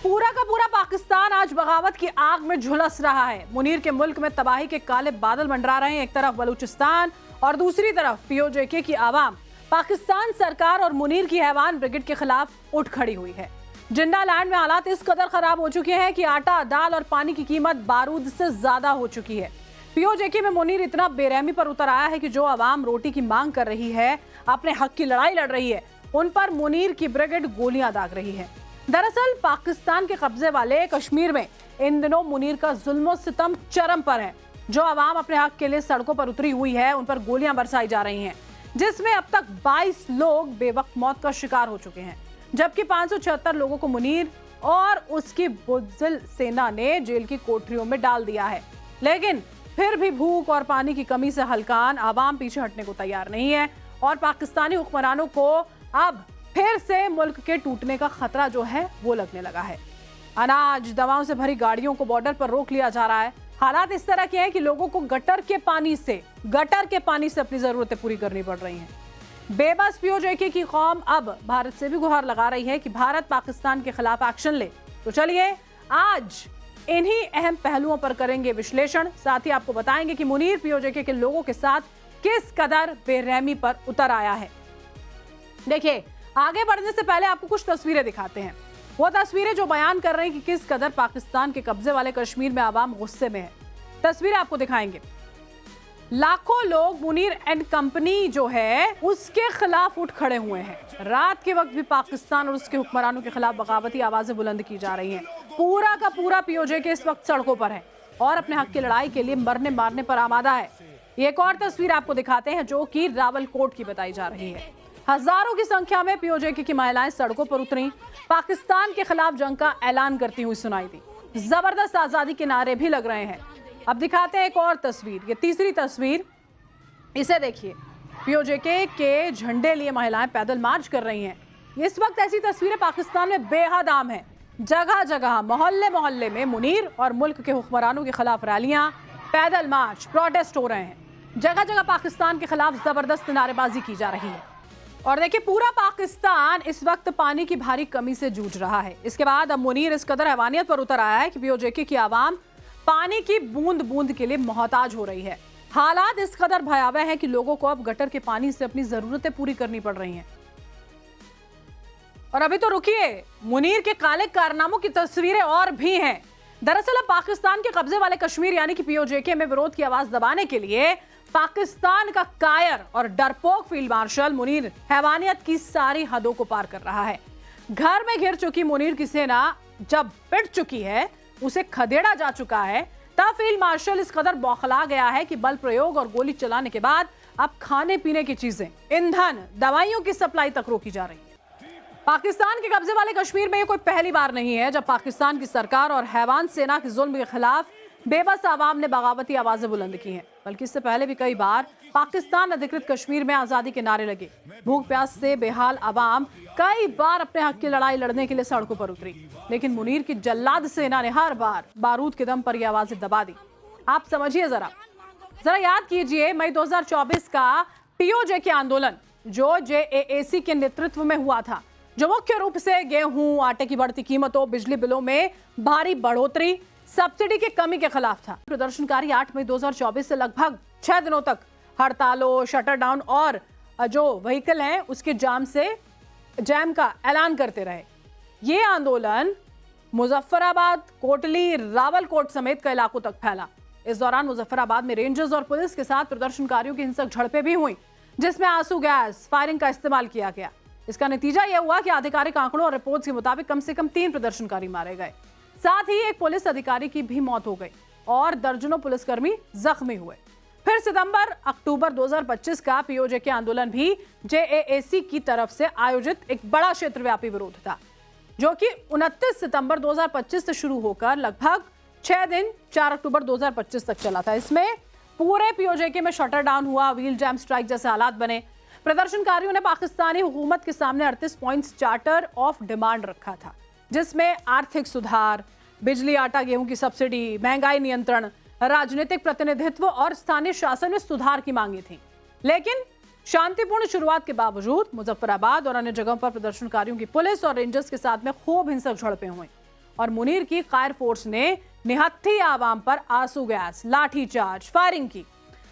पूरा का पूरा पाकिस्तान आज बगावत की आग में झुलस रहा है। मुनीर के मुल्क में तबाही के काले बादल मंडरा रहे हैं। एक तरफ बलूचिस्तान और दूसरी तरफ पीओजेके की आवाम पाकिस्तान सरकार और मुनीर की हैवान ब्रिगेड के खिलाफ उठ खड़ी हुई है। जिंडा लैंड में हालात इस कदर खराब हो चुके हैं कि आटा, दाल और पानी की कीमत बारूद से ज्यादा हो चुकी है। पीओजेके में मुनीर इतना बेरहमी पर उतर आया है कि जो आवाम रोटी की मांग कर रही है, अपने हक की लड़ाई लड़ रही है, उन पर मुनीर की ब्रिगेड गोलियां दाग रही है। दरअसल पाकिस्तान के कब्जे वाले कश्मीर में इन दिनों मुनीर का जुल्म सितम चरम पर है। जो आवाम अपने हक के लिए सड़कों पर उतरी हुई है, उन पर गोलियां बरसाई जा रही हैं, जिसमें अब तक 22 लोग बेवक्त मौत का शिकार हो चुके हैं, जबकि 576 लोगों को मुनीर और उसकी बुज़दिल सेना ने जेल की कोठरियों में डाल दिया है। लेकिन फिर भी भूख और पानी की कमी से हलकान आवाम पीछे हटने को तैयार नहीं है और पाकिस्तानी हुक्मरानों को अब फिर से मुल्क के टूटने का खतरा जो है वो लगने लगा है। अनाज, दवाओं से भरी गाड़ियों को बॉर्डर पर रोक लिया जा रहा है। हालात इस तरह के हैं कि लोगों को गटर के पानी से अपनी जरूरतें पूरी करनी पड़ रही हैं। बेबस पीओजेके की कौम अब भारत से भी गुहार लगा रही है कि भारत पाकिस्तान के खिलाफ एक्शन ले। तो चलिए आज इन्हीं अहम पहलुओं पर करेंगे विश्लेषण। साथ ही आपको बताएंगे कि मुनीर पीओजेके के लोगों के साथ किस कदर बेरहमी पर उतर आया है। देखिए, आगे बढ़ने से पहले आपको कुछ तस्वीरें दिखाते हैं। वो तस्वीरें जो बयान कर रही हैं कि किस कदर पाकिस्तान के कब्जे वाले कश्मीर में आवाम गुस्से में है। तस्वीरें आपको दिखाएंगे। लाखों लोग मुनीर एंड कंपनी जो है उसके खिलाफ उठ खड़े हुए हैं। रात के वक्त भी पाकिस्तान और उसके हुक्मरानों के खिलाफ बगावती आवाजें बुलंद की जा रही हैं। पूरा का पूरा पीओजेके इस वक्त सड़कों पर है और अपने हक की लड़ाई के लिए मरने मारने पर आमादा है। एक और तस्वीर आपको दिखाते हैं जो कि रावलकोट की बताई जा रही है। हजारों की संख्या में पीओजेके की महिलाएं सड़कों पर उतरी, पाकिस्तान के खिलाफ जंग का ऐलान करती हुई सुनाई दी। जबरदस्त आजादी के नारे भी लग रहे हैं। अब दिखाते हैं एक और तस्वीर, ये तीसरी तस्वीर, इसे देखिए। पीओजेके के झंडे लिए महिलाएं पैदल मार्च कर रही हैं। इस वक्त ऐसी तस्वीरें पाकिस्तान में बेहद आम है। जगह जगह, मोहल्ले मोहल्ले में मुनीर और मुल्क के हुक्मरानों के खिलाफ रैलियां, पैदल मार्च, प्रोटेस्ट हो रहे हैं। जगह जगह पाकिस्तान के खिलाफ जबरदस्त नारेबाजी की जा रही है। और देखिए, पूरा पाकिस्तान इस वक्त पानी की भारी कमी से जूझ रहा है। इसके बाद अब मुनीर इस कदर हैवानियत पर उतर आया है कि पीओजेके की आवाम पानी की बूंद बूंद के लिए मोहताज हो रही है। हालात इस कदर भयावह हैं कि लोगों को अब गटर के पानी से अपनी जरूरतें पूरी करनी पड़ रही हैं। और अभी तो रुकिए, मुनीर के काले कारनामों की तस्वीरें और भी हैं। दरअसल अब पाकिस्तान के कब्जे वाले कश्मीर यानी कि पीओजेके में विरोध की आवाज दबाने के लिए पाकिस्तान का कायर और डरपोक फील्ड मार्शल मुनीर हैवानियत की सारी हदों को पार कर रहा है। घर में घिर चुकी मुनीर की सेना जब पिट चुकी है, उसे खदेड़ा जा चुका है, तब फील्ड मार्शल इस कदर बौखला गया है कि बल प्रयोग और गोली चलाने के बाद अब खाने पीने की चीजें, ईंधन, दवाइयों की सप्लाई तक रोकी जा रही है। पाकिस्तान के कब्जे वाले कश्मीर में ये कोई पहली बार नहीं है जब पाकिस्तान की सरकार और हैवान सेना के जुल्म के खिलाफ बेबस आवाम ने बगावती आवाजें बुलंद की हैं। बल्कि इससे पहले भी कई बार पाकिस्तान अधिकृत कश्मीर में आजादी के नारे लगे। भूख प्यास से बेहाल आवाम कई बार अपने हक की लड़ाई लड़ने के लिए सड़कों पर उतरी, लेकिन मुनीर की जल्लाद सेना ने हर बार बारूद के दम पर यह आवाजें दबा दी। आप समझिए, जरा याद कीजिए, मई 2024 का पीओजेके आंदोलन जो जेएएसी के नेतृत्व में हुआ था, जो मुख्य रूप से गेहूं, आटे की बढ़ती कीमतों, बिजली बिलों में भारी बढ़ोतरी, सब्सिडी की कमी के खिलाफ था। प्रदर्शनकारी 8 मई 2024 से लगभग 6 दिनों तक हड़तालों, शटर डाउन और जो व्हीकल हैं उसके जैम का ऐलान करते रहे। ये आंदोलन मुजफ्फराबाद, कोटली, रावलकोट समेत कई इलाकों तक फैला। इस दौरान मुजफ्फराबाद में रेंजर्स और पुलिस के साथ प्रदर्शनकारियों की हिंसक झड़पें भी हुई, जिसमें आंसू गैस, फायरिंग का इस्तेमाल किया गया। इसका नतीजा यह हुआ कि आधिकारिक आंकड़ों और रिपोर्ट्स के मुताबिक कम से कम 3 प्रदर्शनकारी मारे गए। साथ ही एक पुलिस अधिकारी की भी मौत हो गई और दर्जनों पुलिसकर्मी जख्मी हुए। फिर सितंबर-अक्टूबर 2025 का पीओजेके आंदोलन भी जेएएसी की तरफ से आयोजित एक बड़ा क्षेत्रव्यापी विरोध था, जो कि 29 सितंबर 2025 से शुरू होकर लगभग 6 दिन 4 अक्टूबर 2025 तक चला था। इसमें पूरे पीओजेके में शटर डाउन हुआ, व्हील जैम स्ट्राइक जैसे हालात बने। प्रदर्शनकारियों ने पाकिस्तानी हुकूमत के सामने 38 पॉइंट्स चार्टर ऑफ डिमांड रखा था, जिसमें आर्थिक सुधार, बिजली, आटा, गेहूं की सब्सिडी, महंगाई नियंत्रण, राजनीतिक प्रतिनिधित्व और स्थानीय शासन में सुधार की मांगी थी। लेकिन शांतिपूर्ण शुरुआत के बावजूद मुजफ्फराबाद और अन्य जगहों पर प्रदर्शनकारियों की पुलिस और रेंजर्स के साथ में खूब हिंसक झड़पें हुई और मुनीर की कायर फोर्स ने निहत्थी आवाम पर आंसू गैस, लाठीचार्ज, फायरिंग की,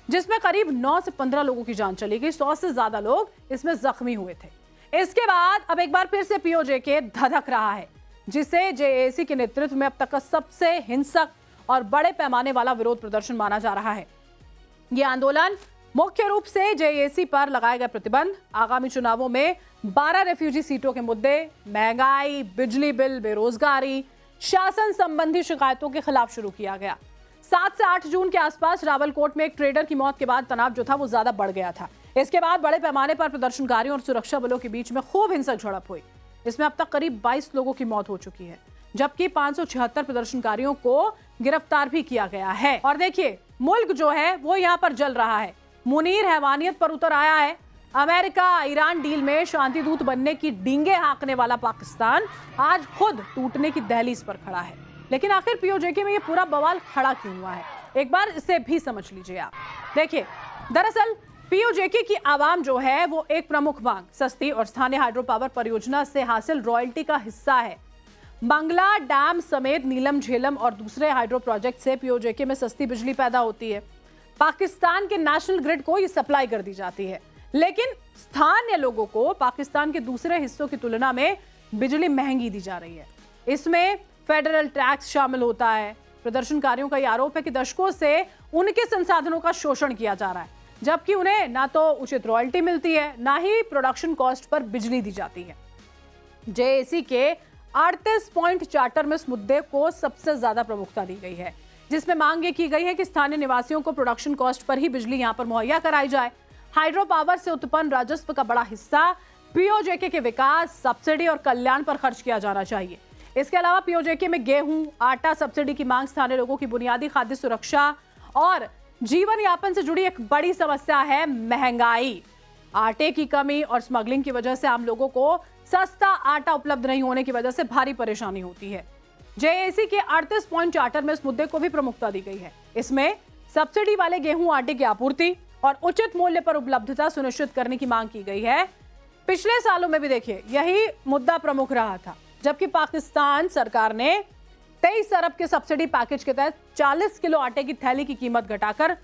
जिसमें करीब 9 से 15 लोगों की जान चली गई। 100 से ज्यादा लोग इसमें जख्मी हुए थे। इसके बाद अब एक बार फिर से पीओजेके धधक रहा है, जिसे जेएसी के नेतृत्व में अब तक का सबसे हिंसक और बड़े पैमाने वाला विरोध प्रदर्शन माना जा रहा है। यह आंदोलन मुख्य रूप से जेएसी पर लगाए गए प्रतिबंध, आगामी चुनावों में 12 रेफ्यूजी सीटों के मुद्दे, महंगाई, बिजली बिल, बेरोजगारी, शासन संबंधी शिकायतों के खिलाफ शुरू किया गया। 7 से 8 जून के आसपास रावलकोट में एक ट्रेडर की मौत के बाद तनाव जो था वो ज्यादा बढ़ गया था। इसके बाद बड़े पैमाने पर प्रदर्शनकारियों और सुरक्षा बलों के बीच में खूब हिंसक झड़प हुई। इसमें अब तक करीब 22 लोगों की मौत हो चुकी है, जबकि 576 प्रदर्शनकारियों को गिरफ्तार भी किया गया है। और देखिए, मुल्क जो है वो यहाँ पर जल रहा है। मुनीर हैवानियत पर उतर आया है। अमेरिका ईरान डील में शांति दूत बनने की डींगे हाँकने वाला पाकिस्तान आज खुद टूटने की दहलीज पर खड़ा है। लेकिन आखिर पीओजेके में ये पूरा बवाल खड़ा क्यों हुआ है, एक बार इसे भी समझ लीजिए आप। देखिए, दरअसल पीओजेके की आवाम जो है वो एक प्रमुख मांग सस्ती और स्थानीय हाइड्रो पावर परियोजना से हासिल रॉयल्टी का हिस्सा है। मंगला डैम समेत नीलम झेलम और दूसरे हाइड्रो प्रोजेक्ट से पीओजेके में सस्ती बिजली पैदा होती है। पाकिस्तान के नेशनल ग्रिड को ये सप्लाई कर दी जाती है, लेकिन स्थानीय लोगों को पाकिस्तान के दूसरे हिस्सों की तुलना में बिजली महंगी दी जा रही है। इसमें फेडरल टैक्स शामिल होता है। प्रदर्शनकारियों का यह आरोप है कि दशकों से उनके संसाधनों का शोषण किया जा रहा है, जबकि उन्हें ना तो उचित रॉयल्टी मिलती है, ना ही प्रोडक्शन कॉस्ट पर बिजली दी जाती है। जेएसी के 38 पॉइंट चार्टर में इस मुद्दे को सबसे ज्यादा प्रमुखता दी गई है, जिसमें मांग ये की गई है कि स्थानीय निवासियों को प्रोडक्शन कॉस्ट पर ही बिजली यहां पर मुहैया कराई जाए। हाइड्रो पावर से उत्पन्न राजस्व का बड़ा हिस्सा पीओजेके के विकास, सब्सिडी और कल्याण पर खर्च किया जाना चाहिए। इसके अलावा पीओजेके में गेहूं, आटा सब्सिडी की मांग स्थानीय लोगों की बुनियादी खाद्य सुरक्षा और जीवन यापन से जुड़ी एक बड़ी समस्या है महंगाई। आटे की कमी और स्मगलिंग की वजह से आम लोगों को सस्ता आटा उपलब्ध नहीं होने की वजह से भारी परेशानी होती है। जेएसी के 38 पॉइंट चार्टर में इस मुद्दे को भी प्रमुखता दी गई है। इसमें सब्सिडी वाले गेहूं, आटे की आपूर्ति और उचित मूल्य पर उपलब्धता सुनिश्चित करने की मांग की गई है। पिछले सालों में भी देखिए यही मुद्दा प्रमुख रहा था, जबकि पाकिस्तान सरकार ने 23 अरब के सब्सिडी पैकेज के तहत 40 किलो आटे की थैली की कीमत घटाकर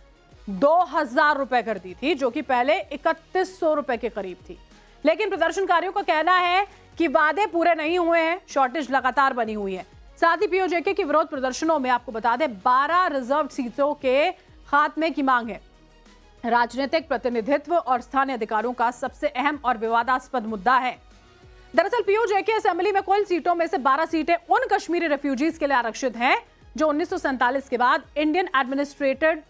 2000 रुपए कर दी थी, जो कि पहले 3100 रुपए के करीब थी। लेकिन प्रदर्शनकारियों का कहना है कि वादे पूरे नहीं हुए हैं, शॉर्टेज लगातार बनी हुई है। साथ ही पीओजेके के विरोध प्रदर्शनों में आपको बता दें 12 रिजर्व सीटों के खात्मे की मांग है। राजनीतिक प्रतिनिधित्व और स्थानीय अधिकारों का सबसे अहम और विवादास्पद मुद्दा है। दरअसल पीओजेके असेंबली में कुल सीटों में से 12 सीटें उन कश्मीरी रेफ्यूजीज के लिए आरक्षित हैं जो 1947 के बाद इंडियन एडमिनिस्ट्रेटेड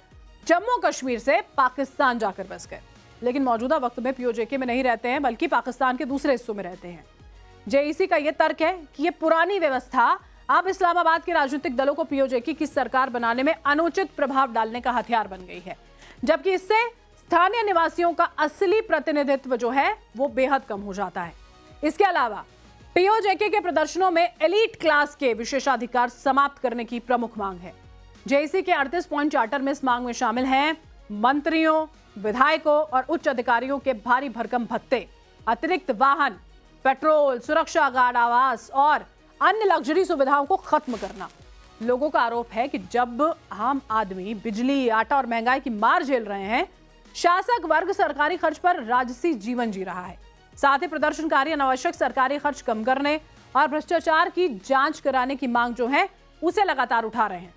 जम्मू कश्मीर से पाकिस्तान जाकर बस गए, लेकिन मौजूदा वक्त में पीओजेके में नहीं रहते हैं, बल्कि पाकिस्तान के दूसरे हिस्सों में रहते हैं। जेईसी का यह तर्क है कि यह पुरानी व्यवस्था अब इस्लामाबाद के राजनीतिक दलों को पीओजेके की सरकार बनाने में अनुचित प्रभाव डालने का हथियार बन गई है, जबकि इससे स्थानीय निवासियों का असली प्रतिनिधित्व जो है वो बेहद कम हो जाता है। इसके अलावा पीओजेके के प्रदर्शनों में एलीट क्लास के विशेषाधिकार समाप्त करने की प्रमुख मांग है। जेईसी के 38 पॉइंट चार्टर में इस मांग में शामिल हैं मंत्रियों, विधायकों और उच्च अधिकारियों के भारी भरकम भत्ते, अतिरिक्त वाहन, पेट्रोल, सुरक्षा गार्ड, आवास और अन्य लग्जरी सुविधाओं को खत्म करना। लोगों का आरोप है कि जब आम आदमी बिजली, आटा और महंगाई की मार झेल रहे हैं, शासक वर्ग सरकारी खर्च पर राजसी जीवन जी रहा है। साथ ही प्रदर्शनकारी अनावश्यक सरकारी खर्च कम करने और भ्रष्टाचार की जांच कराने की मांग जो है उसे लगातार उठा रहे हैं।